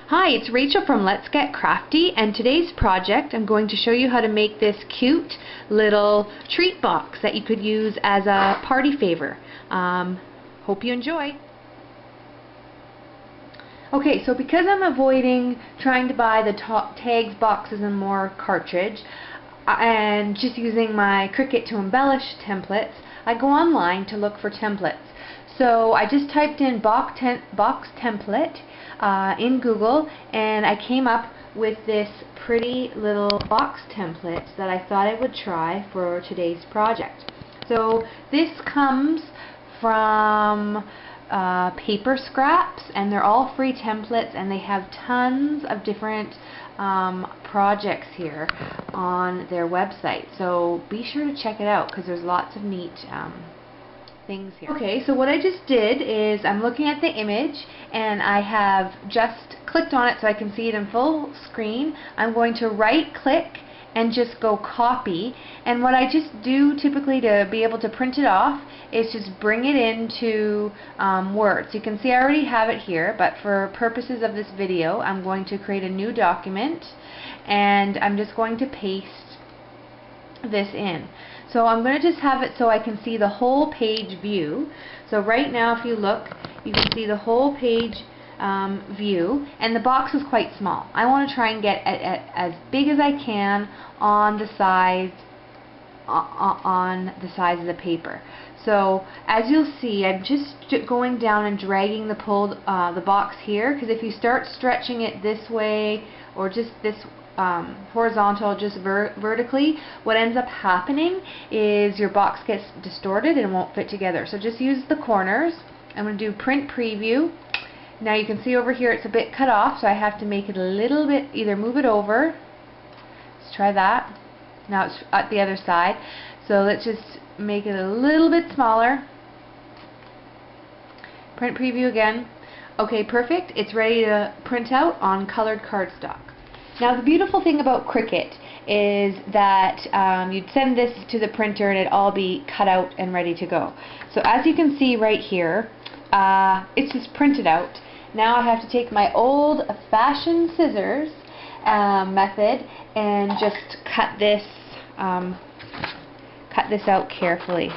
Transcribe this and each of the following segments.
Hi, it's Rachel from Let's Get Crafty, and today's project I'm going to show you how to make this cute little treat box that you could use as a party favor. Hope you enjoy. Okay, so because I'm avoiding trying to buy the tags, boxes, and more cartridge, and just using my Cricut to embellish templates, I go online to look for templates. So I just typed in box template in Google, and I came up with this pretty little box template that I thought I would try for today's project. So this comes from Paperscrapz, and they're all free templates, and they have tons of different projects here on their website. So be sure to check it out because there's lots of neat things here. Okay, so what I just did is I'm looking at the image and I have just clicked on it so I can see it in full screen. I'm going to right click and just go copy, and what I just do typically to be able to print it off is just bring it into Word. So you can see I already have it here, but for purposes of this video I'm going to create a new document and I'm just going to paste this in. So I'm going to just have it so I can see the whole page view. So right now if you look, you can see the whole page view, and the box is quite small. I want to try and get as big as I can on the size of the paper. So as you'll see, I'm just going down and dragging the box here, because if you start stretching it this way or just this horizontal, just vertically, what ends up happening is your box gets distorted and won't fit together. So just use the corners. I'm going to do print preview. Now you can see over here it's a bit cut off, so I have to make it a little bit, either move it over. Let's try that. Now it's at the other side. So let's just make it a little bit smaller. Print preview again. Okay, perfect. It's ready to print out on colored cardstock. Now the beautiful thing about Cricut is that you'd send this to the printer and it'd all be cut out and ready to go. So as you can see right here, it's just printed out. Now I have to take my old-fashioned scissors method and just cut this out carefully.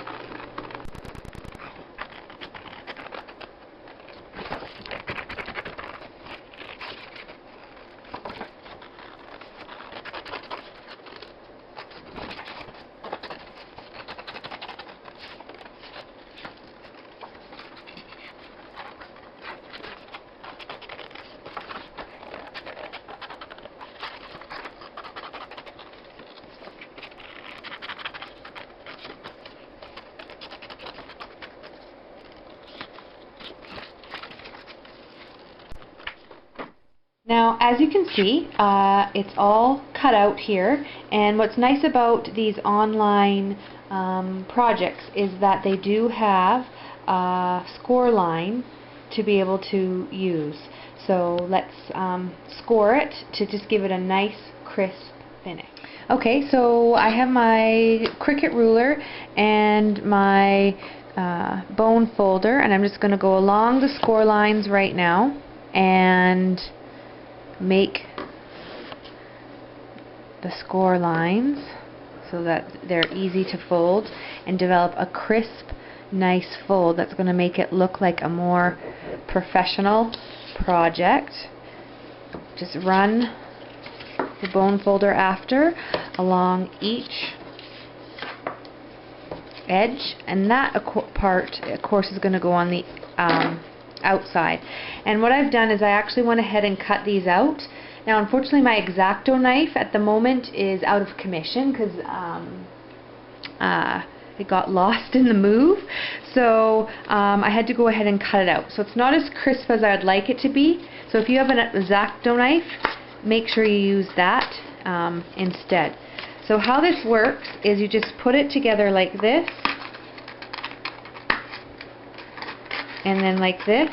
Now, as you can see, it's all cut out here, and what's nice about these online projects is that they do have a score line to be able to use. So let's score it to just give it a nice crisp finish. Okay, so I have my Cricut ruler and my bone folder, and I'm just going to go along the score lines right now and make the score lines so that they're easy to fold and develop a crisp, nice fold that's going to make it look like a more professional project. Just run the bone folder after along each edge, and that part of course is going to go on the outside. And what I've done is I actually went ahead and cut these out. Now unfortunately my X-Acto knife at the moment is out of commission because it got lost in the move, so I had to go ahead and cut it out. So it's not as crisp as I would like it to be, so if you have an X-Acto knife, make sure you use that instead. So how this works is you just put it together like this, and then like this,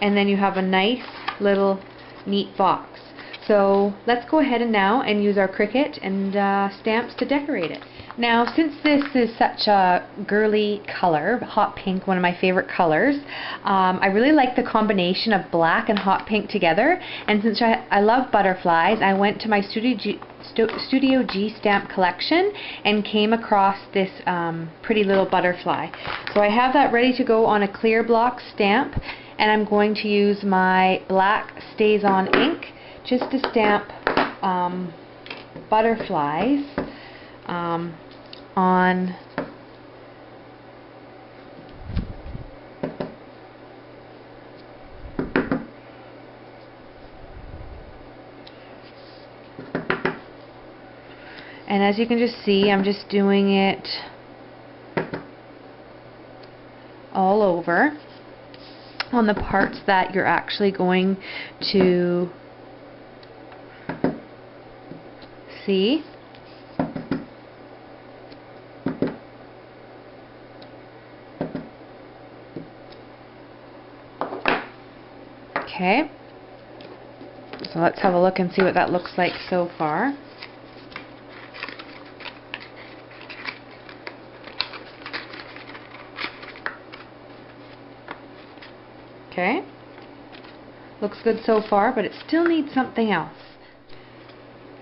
and then you have a nice little neat box. So let's go ahead and now use our Cricut and stamps to decorate it. Now, since this is such a girly color, hot pink, one of my favorite colors, I really like the combination of black and hot pink together. And since I love butterflies, I went to my Studio G stamp collection and came across this pretty little butterfly. So I have that ready to go on a clear block stamp, and I'm going to use my black stazon ink just to stamp butterflies on and as you can just see, I'm just doing it all over on the parts that you're actually going to see. Okay, so let's have a look and see what that looks like so far. Okay, looks good so far, but it still needs something else.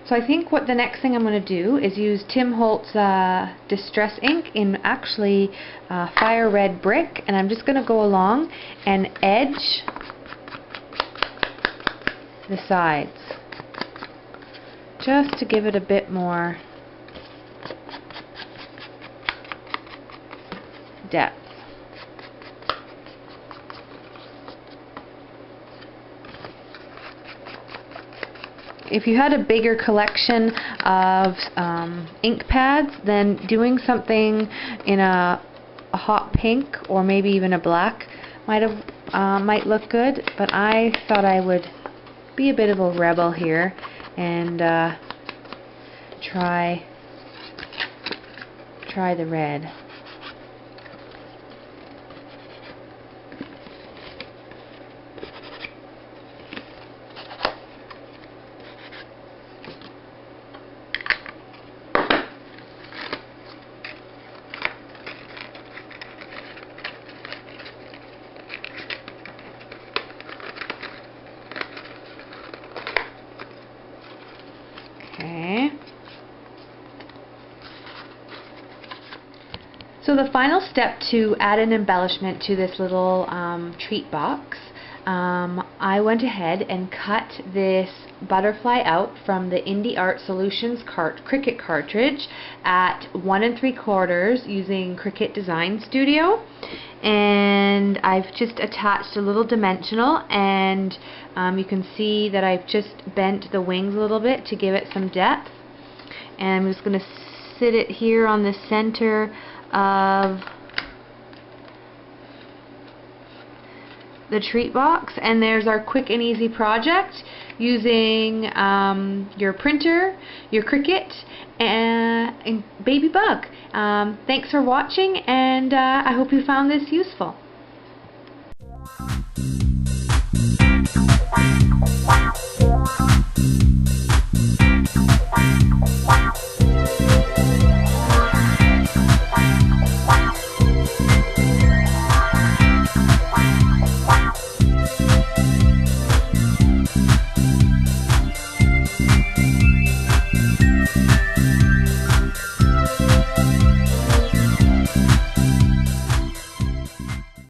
So I think what the next thing I'm going to do is use Tim Holtz Distress ink in actually Fire Red Brick, and I'm just going to go along and edge the sides just to give it a bit more depth. If you had a bigger collection of ink pads, then doing something in a hot pink or maybe even a black might look good, but I thought I would be a bit of a rebel here and try the red. Okay. So the final step to add an embellishment to this little treat box, I went ahead and cut this butterfly out from the Indie Art Solutions Cricut cartridge at 1 3/4 using Cricut Design Studio, and I've just attached a little dimensional, and you can see that I've just bent the wings a little bit to give it some depth, and I'm just going to sit it here on the center of the treat box, and there's our quick and easy project using your printer, your Cricut, and Baby Bug. Thanks for watching, and I hope you found this useful.